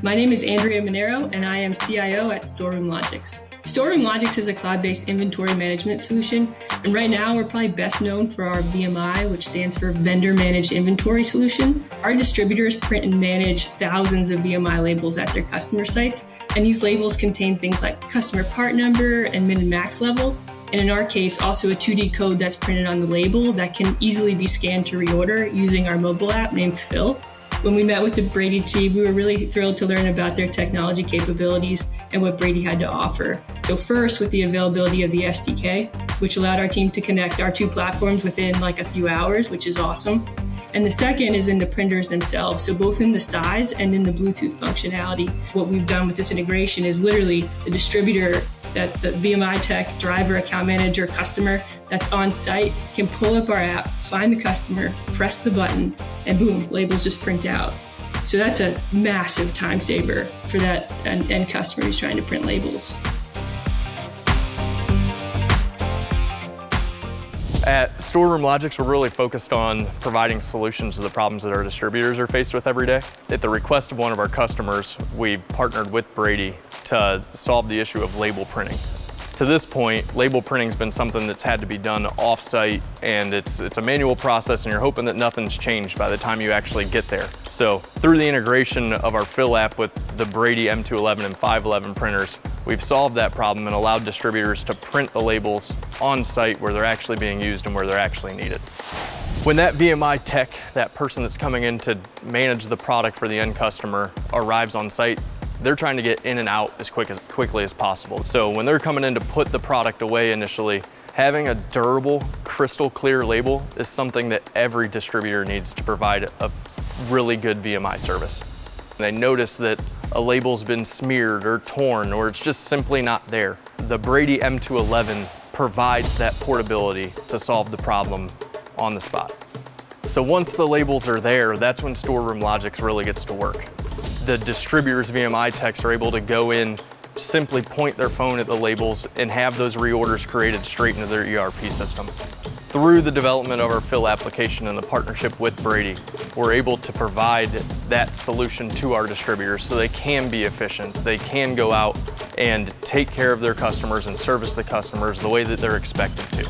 My name is Andrea Monero, and I am CIO at Storeroom Logix. Storeroom Logix is a cloud-based inventory management solution, and right now we're probably best known for our VMI, which stands for Vendor Managed Inventory Solution. Our distributors print and manage thousands of VMI labels at their customer sites, and these labels contain things like customer part number and min and max level, and in our case, also a 2D code that's printed on the label that can easily be scanned to reorder using our mobile app named Phil. When we met with the Brady team, we were really thrilled to learn about their technology capabilities and what Brady had to offer. So first, with the availability of the SDK, which allowed our team to connect our two platforms within like a few hours, which is awesome. And the second is in the printers themselves. So both in the size and in the Bluetooth functionality. What we've done with this integration is literally the distributor that the VMI tech, driver, account manager, customer that's on site can pull up our app, find the customer, press the button, and boom, labels just print out. So that's a massive time saver for that end customer who's trying to print labels. At Storeroom Logix, we're really focused on providing solutions to the problems that our distributors are faced with every day. At the request of one of our customers, we partnered with Brady to solve the issue of label printing. To this point, label printing has been something that's had to be done off-site, and it's a manual process, and you're hoping that nothing's changed by the time you actually get there. So through the integration of our Phil app with the Brady M211 and 511 printers, we've solved that problem and allowed distributors to print the labels on-site where they're actually being used and where they're actually needed. When that VMI tech, that person that's coming in to manage the product for the end customer, arrives on site, they're trying to get in and out as quickly as possible. So when they're coming in to put the product away initially, having a durable, crystal clear label is something that every distributor needs to provide a really good VMI service. They notice that a label's been smeared or torn, or it's just simply not there. The Brady M211 provides that portability to solve the problem on the spot. So once the labels are there, that's when Storeroom Logix really gets to work. The distributor's VMI techs are able to go in, simply point their phone at the labels and have those reorders created straight into their ERP system. Through the development of our Phil application and the partnership with Brady, we're able to provide that solution to our distributors so they can be efficient. They can go out and take care of their customers and service the customers the way that they're expected to.